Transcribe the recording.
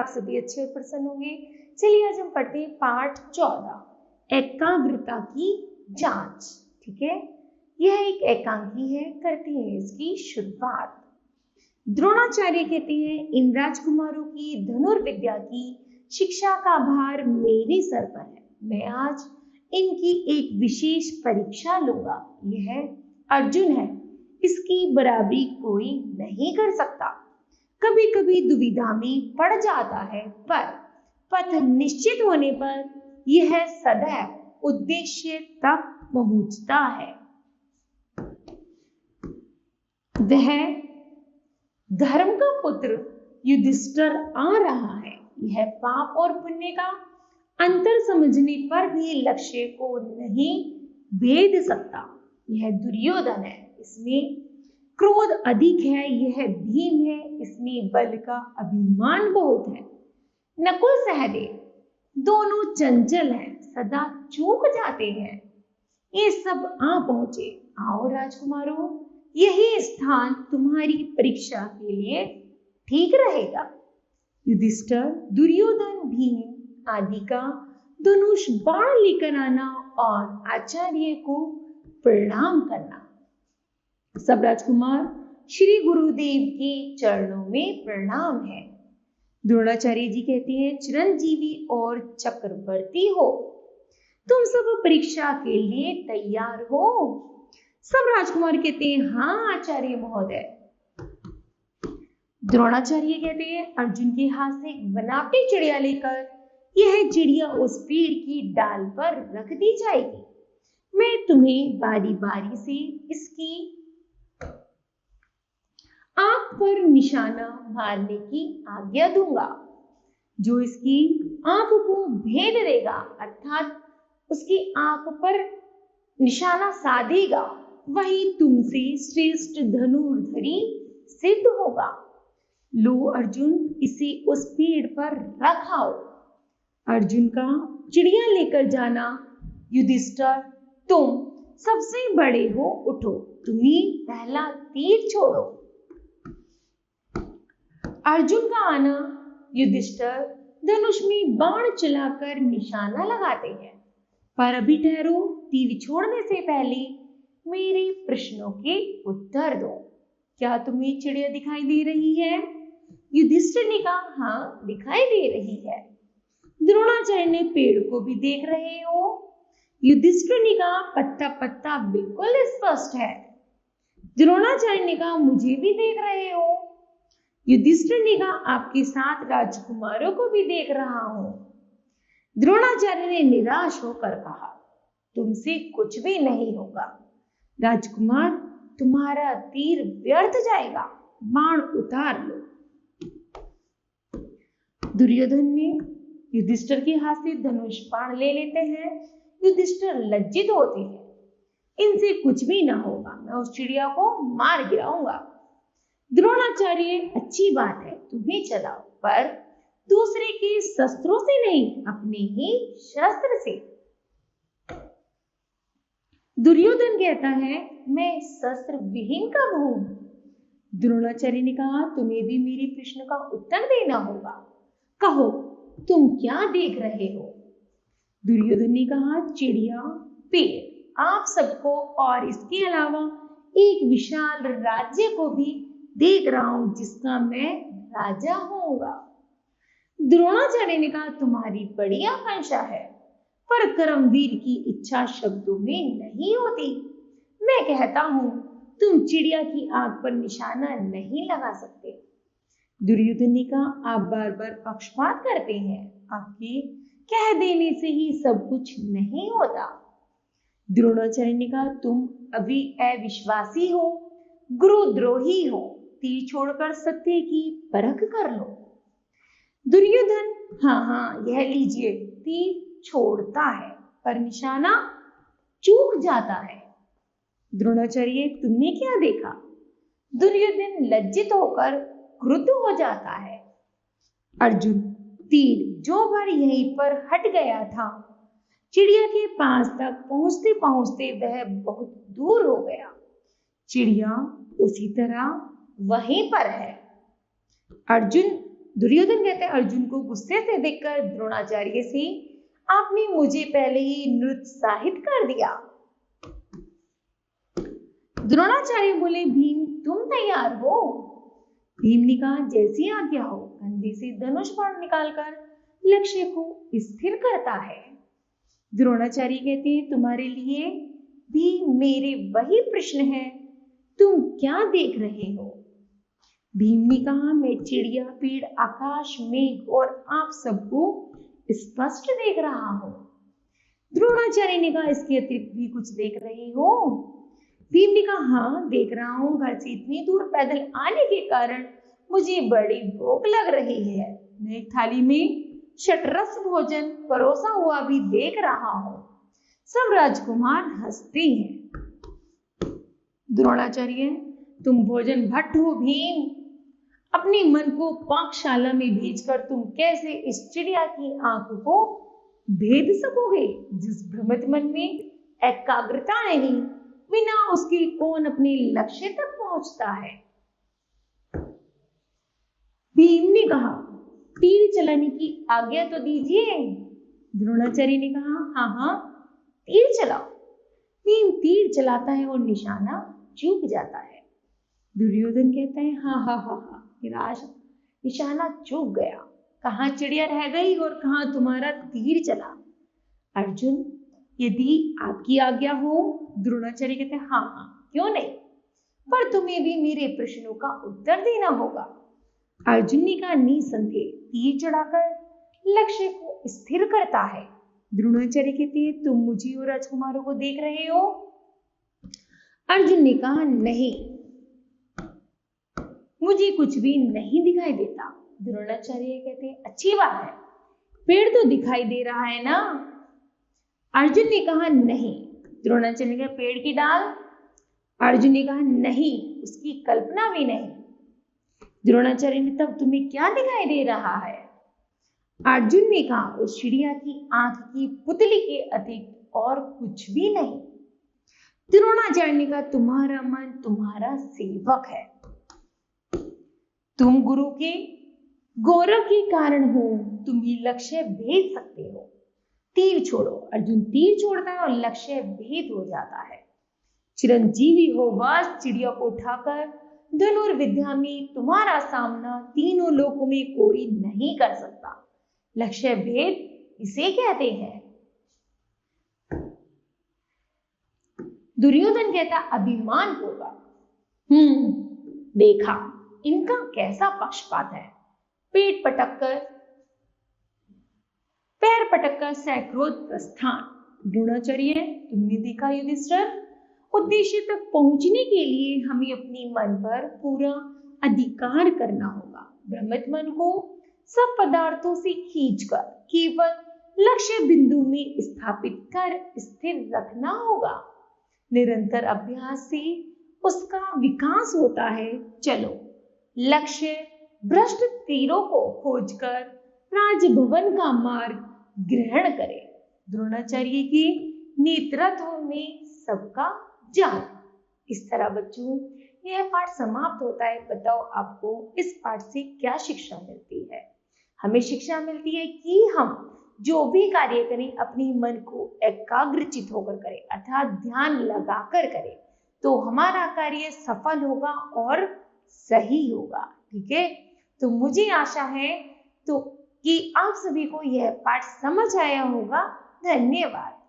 आप सभी अच्छे और प्रसन्न होंगे। चलिए आज हम पढ़ते हैं पाठ 14 एकाग्रता की जांच। ठीक है, यह एक एकांकी है, करते हैं इसकी शुरुआत। द्रोणाचार्य कहते हैं, इन राजकुमारों की धनुर्विद्या की शिक्षा का भार मेरे सर पर है। मैं आज इनकी एक विशेष परीक्षा लूंगा। यह अर्जुन है, इसकी बराबरी कोई नहीं कर सकता। कभी कभी दुविधा में पड़ जाता है, पर पथ निश्चित होने पर यह सदैव उद्देश्य तक पहुंचता है। वह धर्म का पुत्र युधिष्ठिर आ रहा है। यह पाप और पुण्य का अंतर समझने पर भी लक्ष्य को नहीं भेद सकता। यह दुर्योधन है, इसमें क्रोध अधिक है। यह भीम है, इसमें बल का अभिमान बहुत है। नकुल सहदेव दोनों चंचल हैं, सदा चूक जाते हैं। ये सब आ पहुंचे। आओ राजकुमारों, यही स्थान तुम्हारी परीक्षा के लिए ठीक रहेगा। युधिष्ठिर, दुर्योधन, भीम आदि का धनुष बाण लेकर आना और आचार्य को प्रणाम करना। सब राजकुमार श्री गुरुदेव के चरणों में प्रणाम है। द्रोणाचार्य जी कहते हैं, चिरंजीवी और चक्रवर्ती हो, तुम सब परीक्षा के लिए तैयार हो। सब राजकुमार कहते हैं, हाँ आचार्य महोदय। द्रोणाचार्य कहते हैं, अर्जुन के हाथ से एक बनावटी चिड़िया लेकर यह चिड़िया उस पेड़ की डाल पर रख दी जाएगी। मैं तुम्हें बारी बारी से इसकी आंख पर निशाना मारने की आज्ञा दूंगा। जो इसकी आंख को भेद देगा, अर्थात उसकी आंख पर निशाना साधेगा, वही तुमसे श्रेष्ठ धनुर्धरी सिद्ध होगा। लो अर्जुन, इसे उस पेड़ पर रखाओ। अर्जुन का चिड़िया लेकर जाना। युधिष्ठिर, तुम सबसे बड़े हो, उठो, तुम्हें पहला तीर छोड़ो। अर्जुन का आना। युधिष्ठिर धनुष में बाण चलाकर निशाना लगाते हैं। पर अभी ठहरो, तीर छोड़ने से पहले मेरे प्रश्नों के उत्तर दो। क्या तुम्हें चिड़िया दिखाई दे रही है? युधिष्ठिर ने कहा, हाँ दिखाई दे रही है। द्रोणाचार्य ने, पेड़ को भी देख रहे हो? युधिष्ठिर ने कहा, पत्ता पत्ता बिल्कुल स्पष्ट है। द्रोणाचार्य ने कहा, मुझे भी देख रहे हो? युधिष्ठिर ने कहा, आपके साथ राजकुमारों को भी देख रहा हूं। द्रोणाचार्य ने निराश होकर कहा, तुमसे कुछ भी नहीं होगा। राजकुमार, तुम्हारा तीर व्यर्थ जाएगा, बाण उतार लो। दुर्योधन ने युधिष्ठिर के हाथ से धनुष बाण ले लेते हैं। युधिष्ठिर लज्जित होते हैं, इनसे कुछ भी ना होगा, मैं उस चिड़िया को मार गिराऊंगा। द्रोणाचार्य, अच्छी बात है, तुम्हें चलाओ, पर दूसरे के शस्त्रों से नहीं, अपने ही शस्त्र से। दुर्योधन कहता है, मैं शस्त्र विहीन कब हूं? द्रोणाचार्य ने कहा, तुम्हें भी मेरे प्रश्न का उत्तर देना होगा। कहो, तुम क्या देख रहे हो? दुर्योधन ने कहा, चिड़िया, पेड़, आप सबको और इसके अलावा एक विशाल राज्य को भी देख रहा हूं, जिसका मैं राजा होऊंगा। द्रोणाचार्य ने कहा, तुम्हारी बड़ी आकांक्षा है, पर कर्मवीर की इच्छा शब्दों में नहीं होती। मैं कहता हूं, तुम चिड़िया की आंख पर निशाना नहीं लगा सकते। दुर्योधन ने कहा, आप बार बार पक्षपात करते हैं, आपके कह देने से ही सब कुछ नहीं होता। द्रोणाचार्य ने कहा, तुम अभी अविश्वासी हो, गुरुद्रोही हो, तीर छोड़कर सत्य की परख कर लो। दुर्योधन, हाँ, यह लीजिए, तीर छोड़ता है पर निशाना चूक जाता है। द्रोणाचार्य, तुमने क्या देखा? दुर्योधन लज्जित होकर क्रुद्ध हो जाता है। अर्जुन, तीर जो बार यहीं पर हट गया था, चिड़िया के पास तक पहुंचते पहुंचते वह बहुत दूर हो गया। चिड़िया उसी तरह वहीं पर है। अर्जुन, दुर्योधन कहते हैं अर्जुन को गुस्से से देखकर द्रोणाचार्य से, आपने मुझे पहले ही निरुत्साहित कर दिया। द्रोणाचार्य बोले, भीम तुम तैयार हो? भीम ने कहा, जैसी आज्ञा हो। कंधे से धनुष बाण निकालकर लक्ष्य को स्थिर करता है। द्रोणाचार्य कहते हैं, तुम्हारे लिए भी मेरे वही प्रश्न है, तुम क्या देख रहे हो? भीम ने कहा, मैं चिड़िया, पेड़, आकाश, मेघ और आप सबको स्पष्ट देख रहा हूं। द्रोणाचार्य ने कहा, इसके अतिरिक्त भी कुछ देख रहे हो? भीम ने कहा, हाँ देख रहा हूं। घर से इतनी दूर पैदल आने के कारण मुझे बड़ी भूख लग रही है। मैं एक थाली में षटरस भोजन परोसा हुआ भी देख रहा हूं। सब राजकुमार हंसते हैं। द्रोणाचार्य, तुम भोजन भट्ट हो भीम। अपने मन को पाकशाला में भेजकर तुम कैसे इस चिड़िया की आंख को भेद सकोगे, जिस भ्रमित मन में एकाग्रता नहीं, बिना उसके कौन अपने लक्ष्य तक पहुंचता है? भीम ने कहा, तीर चलाने की आज्ञा तो दीजिए। द्रोणाचार्य ने कहा, हाँ हाँ तीर चलाओ। भीम तीर चलाता है और निशाना चूक जाता है। दुर्योधन कहता है, हाँ हाँ हाँ हाँ निराश, निशाना चूक गया। कहाँ चिड़िया रह गई और कहाँ तुम्हारा तीर चला। अर्जुन, यदि आपकी आज्ञा हो। द्रोणाचार्य कहते हैं, हाँ हाँ क्यों नहीं, पर तुम्हें भी मेरे प्रश्नों का उत्तर देना होगा। अर्जुन ने कहा, निसंदेह। तीर चढ़ाकर लक्ष्य को स्थिर करता है। द्रोणाचार्य कहते हैं, तुम मुझे और राजकुमारों को देख रहे हो? अर्जुन ने कहा, नहीं, मुझे कुछ भी नहीं दिखाई देता। द्रोणाचार्य कहते हैं, अच्छी बात है, पेड़ तो दिखाई दे रहा है ना? अर्जुन ने कहा, नहीं। द्रोणाचार्य ने कहा, पेड़ की डाल? अर्जुन ने कहा, नहीं, उसकी कल्पना भी नहीं। द्रोणाचार्य ने, तब तुम्हें क्या दिखाई दे रहा है? अर्जुन ने कहा, उस चिड़िया की आंख की पुतली के अतिरिक्त और कुछ भी नहीं। द्रोणाचार्य ने कहा, तुम्हारा मन तुम्हारा सेवक है, तुम गुरु के गौरव के कारण हो, तुम ही लक्ष्य भेद सकते हो। तीर छोड़ो। अर्जुन तीर छोड़ता है और लक्ष्य भेद हो जाता है। चिरंजीवी हो बस, चिड़िया को उठाकर धनुर्विद्या में तुम्हारा सामना तीनों लोकों में कोई नहीं कर सकता। लक्ष्य भेद इसे कहते हैं। दुर्योधन कहता, अभिमान होगा। देखा इनका कैसा पक्षपात है। पेट पटककर, पैर पटककर सैक्रोध प्रस्थान। द्रोणाचार्य, तुमने देखा युधिष्ठिर, उद्देश्य तक पहुंचने के लिए हमें अपने मन पर पूरा अधिकार करना होगा। भ्रमित मन को सब पदार्थों से खींचकर केवल लक्ष्य बिंदु में स्थापित कर स्थिर रखना होगा। निरंतर अभ्यास से उसका विकास होता है। चलो लक्ष्य भ्रष्ट तीरों को खोजकर राजभवन का मार्ग ग्रहण करें। द्रोणाचार्य के नेतृत्व में सबका जान। इस तरह बच्चों यह पाठ समाप्त होता है। बताओ आपको इस पाठ से क्या शिक्षा मिलती है? हमें शिक्षा मिलती है कि हम जो भी कार्य करें अपने मन को एकाग्रचित होकर करें, अर्थात ध्यान लगाकर करें, तो हमारा कार्य सफल होगा और सही होगा। ठीक है, तो मुझे आशा है कि आप सभी को यह पाठ समझ आया होगा। धन्यवाद।